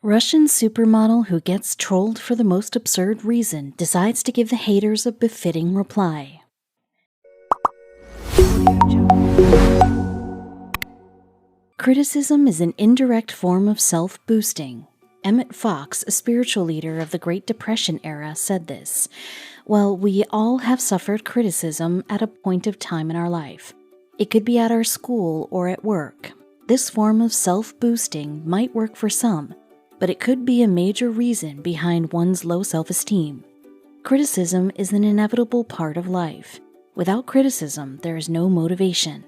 Russian supermodel who gets trolled for the most absurd reason decides to give the haters a befitting reply. Criticism is an indirect form of self-boosting. Emmett Fox, a spiritual leader of the Great Depression era, said this. Well, we all have suffered criticism at a point of time in our life. It could be at our school or at work. This form of self-boosting might work for some, but it could be a major reason behind one's low self-esteem. Criticism is an inevitable part of life. Without criticism, there is no motivation.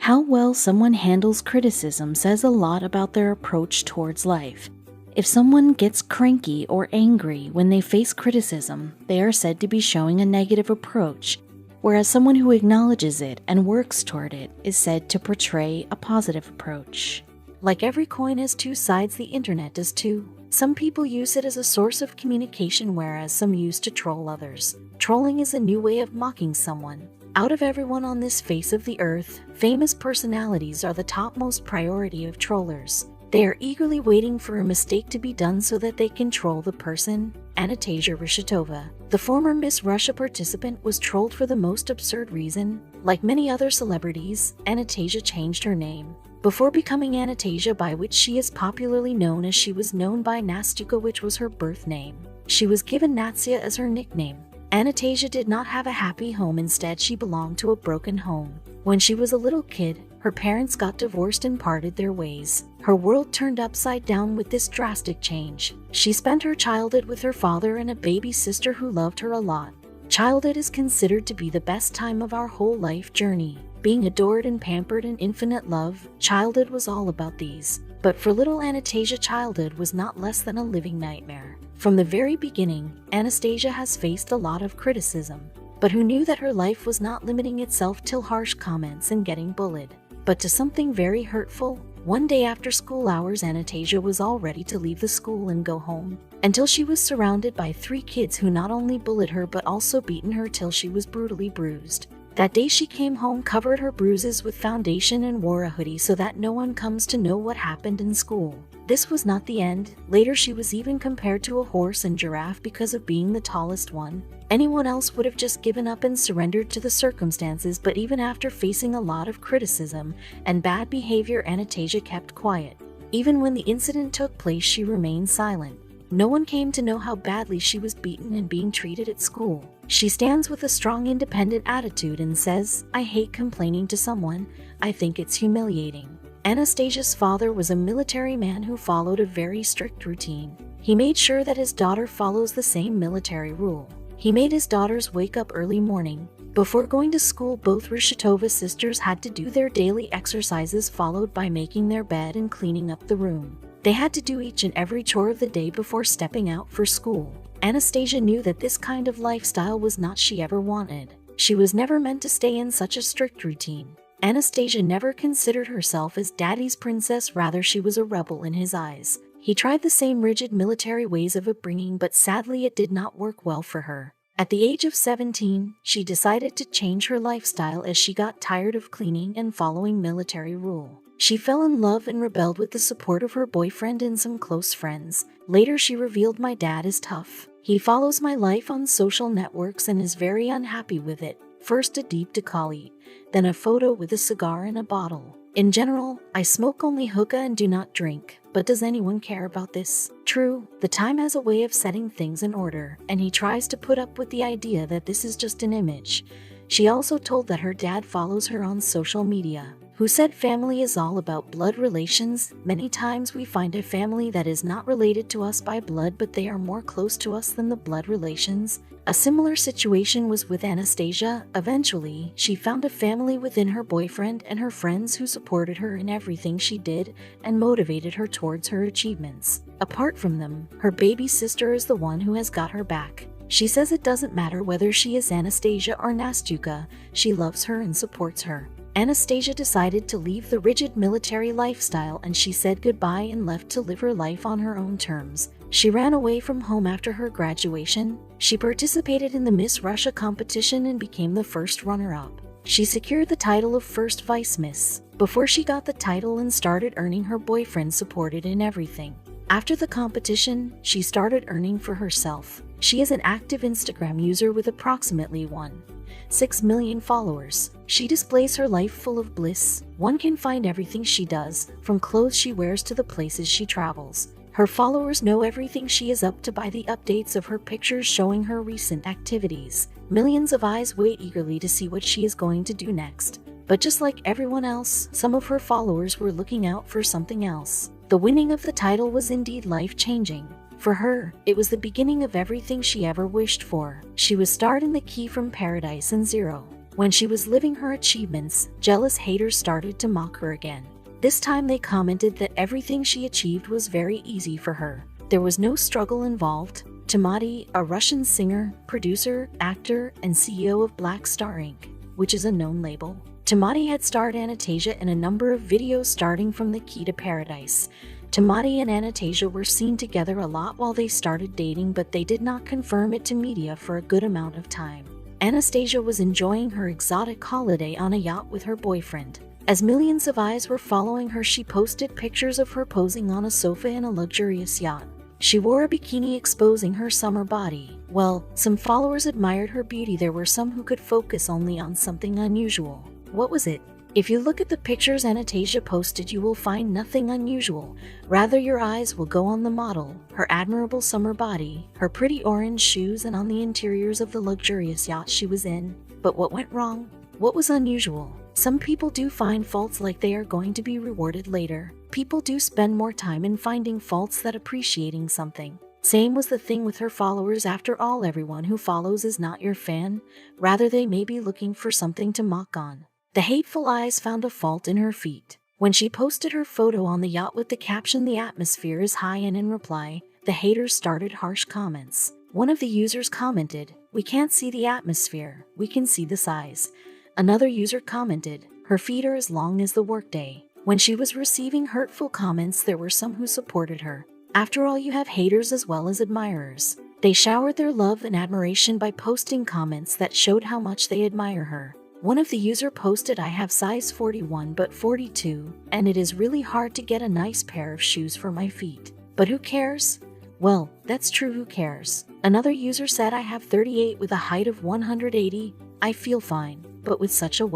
How well someone handles criticism says a lot about their approach towards life. If someone gets cranky or angry when they face criticism, they are said to be showing a negative approach, whereas someone who acknowledges it and works toward it is said to portray a positive approach. Like every coin has two sides, the internet does too. Some people use it as a source of communication, whereas some use to troll others. Trolling is a new way of mocking someone. Out of everyone on this face of the earth, famous personalities are the topmost priority of trollers. They are eagerly waiting for a mistake to be done so that they can troll the person. Anastasia Rushatova, the former Miss Russia participant, was trolled for the most absurd reason. Like many other celebrities, Anastasia changed her name. Before becoming Anastasia, by which she is popularly known as, she was known by Nastuka, which was her birth name. She was given Natsia as her nickname. Anastasia did not have a happy home. Instead, she belonged to a broken home. When she was a little kid, her parents got divorced and parted their ways. Her world turned upside down with this drastic change. She spent her childhood with her father and a baby sister who loved her a lot. Childhood is considered to be the best time of our whole life journey. Being adored and pampered and infinite love, childhood was all about these. But for little Anastasia, childhood was not less than a living nightmare. From the very beginning, Anastasia has faced a lot of criticism. But who knew that her life was not limiting itself till harsh comments and getting bullied, but to something very hurtful? One day after school hours, Anastasia was all ready to leave the school and go home, until she was surrounded by 3 kids who not only bullied her but also beaten her till she was brutally bruised. That day she came home, covered her bruises with foundation and wore a hoodie so that no one comes to know what happened in school. This was not the end. Later she was even compared to a horse and giraffe because of being the tallest one. Anyone else would have just given up and surrendered to the circumstances, but even after facing a lot of criticism and bad behavior, Anastasia kept quiet. Even when the incident took place, she remained silent. No one came to know how badly she was beaten and being treated at school. She stands with a strong, independent attitude and says, "I hate complaining to someone. I think it's humiliating." Anastasia's father was a military man who followed a very strict routine. He made sure that his daughter follows the same military rule. He made his daughters wake up early morning. Before going to school, both Rushatova sisters had to do their daily exercises, followed by making their bed and cleaning up the room. They had to do each and every chore of the day before stepping out for school. Anastasia knew that this kind of lifestyle was not she ever wanted. She was never meant to stay in such a strict routine. Anastasia never considered herself as daddy's princess, rather she was a rebel in his eyes. He tried the same rigid military ways of upbringing, but sadly it did not work well for her. At the age of 17, she decided to change her lifestyle as she got tired of cleaning and following military rule. She fell in love and rebelled with the support of her boyfriend and some close friends. Later she revealed, "My dad is tough. He follows my life on social networks and is very unhappy with it. First a deep decali, then a photo with a cigar and a bottle. In general, I smoke only hookah and do not drink. But does anyone care about this?" True, the time has a way of setting things in order, and he tries to put up with the idea that this is just an image. She also told that her dad follows her on social media, who said family is all about blood relations. Many times we find a family that is not related to us by blood, but they are more close to us than the blood relations. A similar situation was with Anastasia. Eventually, she found a family within her boyfriend and her friends who supported her in everything she did and motivated her towards her achievements. Apart from them, her baby sister is the one who has got her back. She says it doesn't matter whether she is Anastasia or Nastuka, she loves her and supports her. Anastasia decided to leave the rigid military lifestyle, and she said goodbye and left to live her life on her own terms. She ran away from home after her graduation. She participated in the Miss Russia competition and became the first runner-up. She secured the title of first vice miss. Before she got the title and started earning, her boyfriend supported in everything. After the competition, she started earning for herself. She is an active Instagram user with approximately 1.6 million followers. She displays her life full of bliss. One can find everything she does, from clothes she wears to the places she travels. Her followers know everything she is up to by the updates of her pictures showing her recent activities. Millions of eyes wait eagerly to see what she is going to do next. But just like everyone else, some of her followers were looking out for something else. The winning of the title was indeed life-changing. For her, it was the beginning of everything she ever wished for. She was starred in The Key from Paradise and Zero. When she was living her achievements, jealous haters started to mock her again. This time they commented that everything she achieved was very easy for her. There was no struggle involved. Timati, a Russian singer, producer, actor, and CEO of Black Star Inc., which is a known label. Timati had starred Anastasia in a number of videos starting from The Key to Paradise. Timati and Anastasia were seen together a lot while they started dating, but they did not confirm it to media for a good amount of time. Anastasia was enjoying her exotic holiday on a yacht with her boyfriend. As millions of eyes were following her, she posted pictures of her posing on a sofa in a luxurious yacht. She wore a bikini exposing her summer body. Well, some followers admired her beauty. There were some who could focus only on something unusual. What was it? If you look at the pictures Anastasia posted, you will find nothing unusual. Rather, your eyes will go on the model, her admirable summer body, her pretty orange shoes, and on the interiors of the luxurious yacht she was in. But what went wrong? What was unusual? Some people do find faults like they are going to be rewarded later. People do spend more time in finding faults than appreciating something. Same was the thing with her followers. After all, everyone who follows is not your fan. Rather, they may be looking for something to mock on. The hateful eyes found a fault in her feet. When she posted her photo on the yacht with the caption, "The atmosphere is high," and in reply, the haters started harsh comments. One of the users commented, "We can't see the atmosphere, we can see the size." Another user commented, "Her feet are as long as the workday." When she was receiving hurtful comments, there were some who supported her. After all, you have haters as well as admirers. They showered their love and admiration by posting comments that showed how much they admire her. One of the user posted, "I have size 41 but 42, and it is really hard to get a nice pair of shoes for my feet. But who cares?" Well, that's true, who cares? Another user said, "I have 38 with a height of 180. I feel fine, but with such a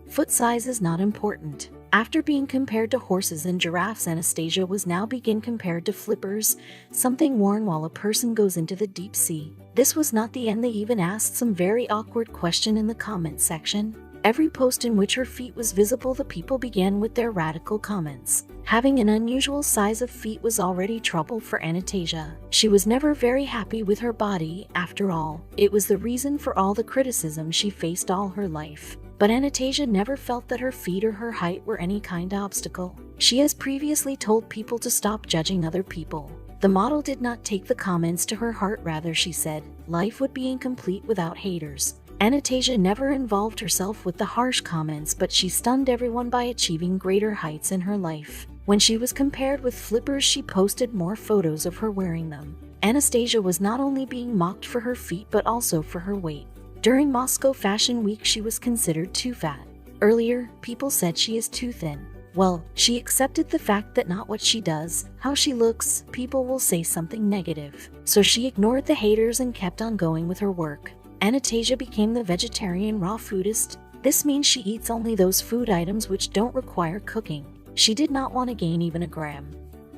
foot size is not important." After being compared to horses and giraffes, Anastasia was now being compared to flippers, something worn while a person goes into the deep sea. This was not the end. They even asked some very awkward question in the comment section. Every post in which her feet was visible, the people began with their radical comments. Having an unusual size of feet was already trouble for Anastasia. She was never very happy with her body. After all, it was the reason for all the criticism she faced all her life. But Anastasia never felt that her feet or her height were any kind of obstacle. She has previously told people to stop judging other people. The model did not take the comments to her heart. Rather, she said, life would be incomplete without haters. Anastasia never involved herself with the harsh comments, but she stunned everyone by achieving greater heights in her life. When she was compared with flippers, she posted more photos of her wearing them. Anastasia was not only being mocked for her feet but also for her weight. During Moscow Fashion Week, she was considered too fat. Earlier, people said she is too thin. Well, she accepted the fact that not what she does, how she looks, people will say something negative. So she ignored the haters and kept on going with her work. Anastasia became the vegetarian raw foodist. This means she eats only those food items which don't require cooking. She did not want to gain even a gram.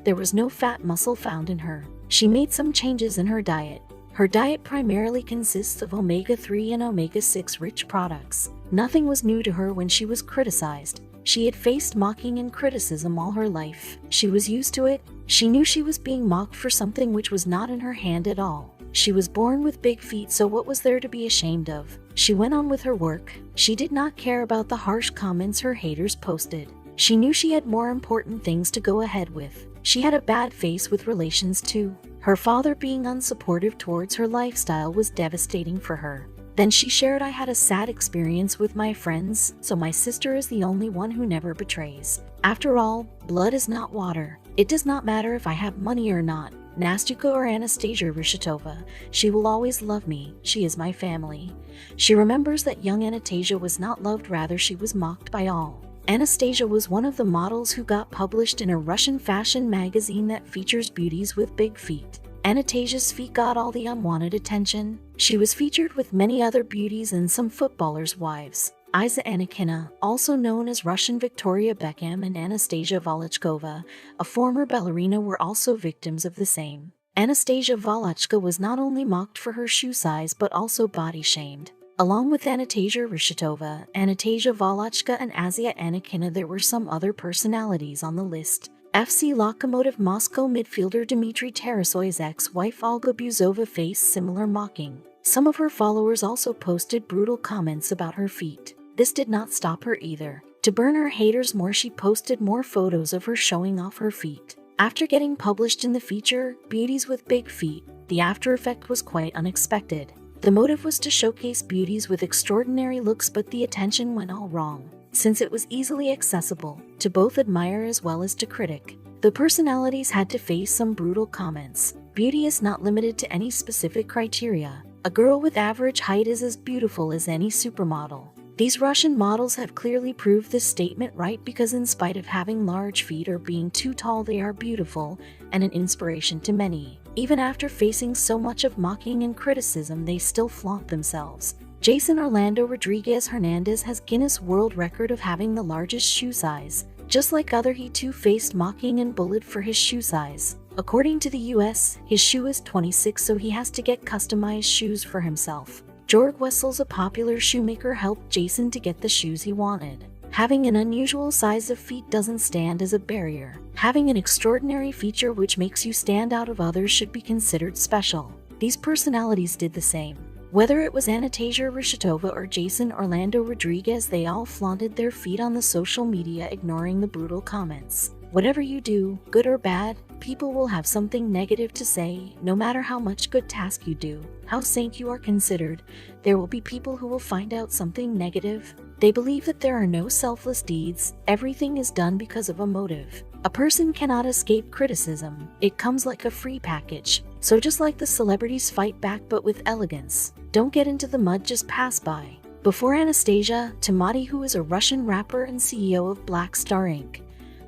There was no fat muscle found in her. She made some changes in her diet. Her diet primarily consists of omega-3 and omega-6 rich products. Nothing was new to her when she was criticized. She had faced mocking and criticism all her life. She was used to it. She knew she was being mocked for something which was not in her hand at all. She was born with big feet, so what was there to be ashamed of? She went on with her work. She did not care about the harsh comments her haters posted. She knew she had more important things to go ahead with. She had a bad face with relations too. Her father being unsupportive towards her lifestyle was devastating for her. Then she shared, "I had a sad experience with my friends, so my sister is the only one who never betrays. After all, blood is not water. It does not matter if I have money or not. Nastuka or Anastasia Rishatova, she will always love me. She is my family." She remembers that young Anastasia was not loved, rather she was mocked by all. Anastasia was one of the models who got published in a Russian fashion magazine that features beauties with big feet. Anastasia's feet got all the unwanted attention. She was featured with many other beauties and some footballers' wives. Isa Anikina, also known as Russian Victoria Beckham, and Anastasia Volotchkova, a former ballerina, were also victims of the same. Anastasia Volotchka was not only mocked for her shoe size but also body shamed. Along with Anastasia Rishatova, Anastasia Volotchka, and Asia Anikina, there were some other personalities on the list. FC Lokomotiv Moscow midfielder Dmitry Tarasoy's ex-wife Olga Buzova faced similar mocking. Some of her followers also posted brutal comments about her feet. This did not stop her either. To burn her haters more, she posted more photos of her showing off her feet. After getting published in the feature, Beauties with Big Feet, the after effect was quite unexpected. The motive was to showcase beauties with extraordinary looks, but the attention went all wrong, since it was easily accessible to both admire as well as to critic. The personalities had to face some brutal comments. Beauty is not limited to any specific criteria. A girl with average height is as beautiful as any supermodel. These Russian models have clearly proved this statement right, because in spite of having large feet or being too tall, they are beautiful and an inspiration to many. Even after facing so much of mocking and criticism, they still flaunt themselves. Jason Orlando Rodriguez Hernandez has Guinness World Record of having the largest shoe size. Just like other, he too faced mocking and bullied for his shoe size. According to the US, his shoe is 26, so he has to get customized shoes for himself. Georg Wessels, a popular shoemaker, helped Jason to get the shoes he wanted. Having an unusual size of feet doesn't stand as a barrier. Having an extraordinary feature which makes you stand out of others should be considered special. These personalities did the same. Whether it was Anastasia Rishatova or Jason Orlando Rodriguez, they all flaunted their feet on the social media, ignoring the brutal comments. Whatever you do, good or bad, people will have something negative to say. No matter how much good task you do, how saint you are considered, there will be people who will find out something negative. They believe that there are no selfless deeds. Everything is done because of a motive. A person cannot escape criticism. It comes like a free package. So just like the celebrities fight back, but with elegance. Don't get into the mud, just pass by. Before Anastasia, Timati, who is a Russian rapper and CEO of Black Star Inc.,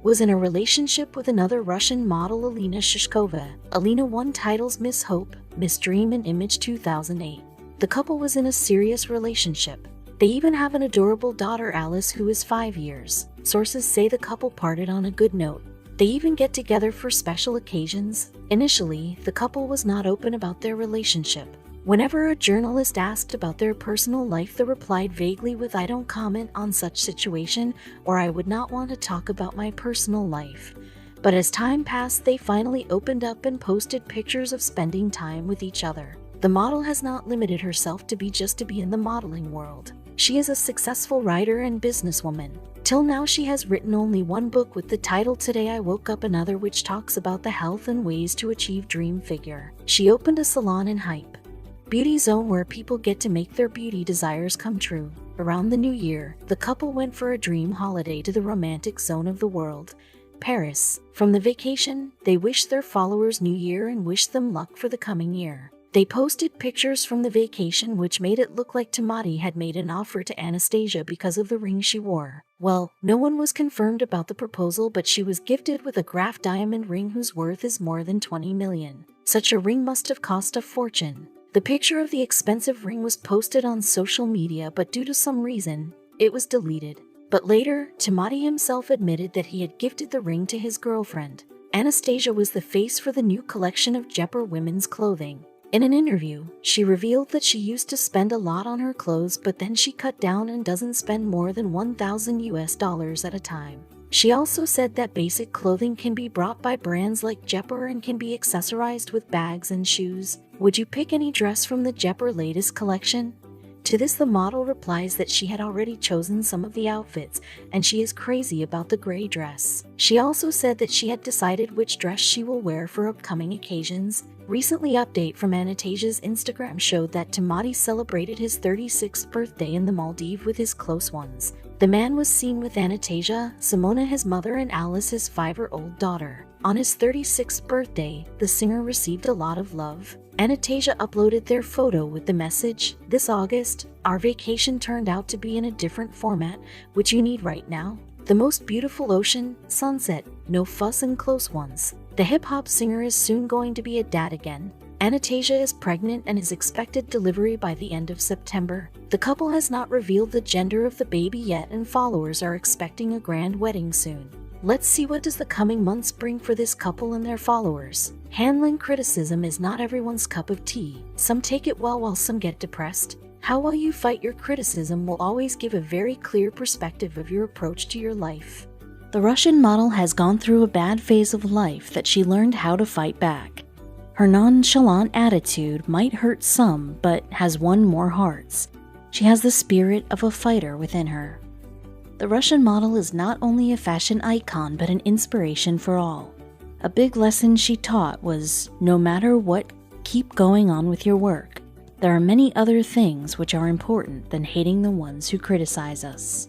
was in a relationship with another Russian model, Alina Shishkova. Alina won titles Miss Hope, Miss Dream, and Image 2008. The couple was in a serious relationship. They even have an adorable daughter, Alice, who is 5 years. Sources say the couple parted on a good note. They even get together for special occasions. Initially, the couple was not open about their relationship. Whenever a journalist asked about their personal life, they replied vaguely with, "I don't comment on such situation," or "I would not want to talk about my personal life." But as time passed, they finally opened up and posted pictures of spending time with each other. The model has not limited herself to be in the modeling world. She is a successful writer and businesswoman. Till now, she has written only one book with the title Today I Woke Up, another which talks about the health and ways to achieve dream figure. She opened a salon in Hype Beauty Zone where people get to make their beauty desires come true. Around the new year, the couple went for a dream holiday to the romantic zone of the world, Paris. From the vacation, they wished their followers New Year and wished them luck for the coming year. They posted pictures from the vacation which made it look like Timati had made an offer to Anastasia because of the ring she wore. Well, no one was confirmed about the proposal, but she was gifted with a graph diamond ring whose worth is more than 20 million. Such a ring must have cost a fortune. The picture of the expensive ring was posted on social media, but due to some reason, it was deleted. But later, Timati himself admitted that he had gifted the ring to his girlfriend. Anastasia was the face for the new collection of Jepper women's clothing. In an interview, she revealed that she used to spend a lot on her clothes, but then she cut down and doesn't spend more than $1,000 at a time. She also said that basic clothing can be brought by brands like Jepper and can be accessorized with bags and shoes. Would you pick any dress from the Jepper latest collection? To this, the model replies that she had already chosen some of the outfits, and she is crazy about the gray dress. She also said that she had decided which dress she will wear for upcoming occasions. Recently, update from Anastasia's Instagram showed that Timati celebrated his 36th birthday in the Maldives with his close ones. The man was seen with Anastasia, Simona his mother, and Alice his 5-year-old daughter. On his 36th birthday, the singer received a lot of love. Anastasia uploaded their photo with the message, "This August, our vacation turned out to be in a different format, which you need right now." The most beautiful ocean, sunset, no fuss and close ones. The hip-hop singer is soon going to be a dad again. Anastasia is pregnant and is expected delivery by the end of September. The couple has not revealed the gender of the baby yet, and followers are expecting a grand wedding soon. Let's see what does the coming months bring for this couple and their followers. Handling criticism is not everyone's cup of tea. Some take it well while some get depressed. How well you fight your criticism will always give a very clear perspective of your approach to your life. The Russian model has gone through a bad phase of life that she learned how to fight back. Her nonchalant attitude might hurt some, but has won more hearts. She has the spirit of a fighter within her. The Russian model is not only a fashion icon, but an inspiration for all. A big lesson she taught was, no matter what, keep going on with your work. There are many other things which are important than hating the ones who criticize us.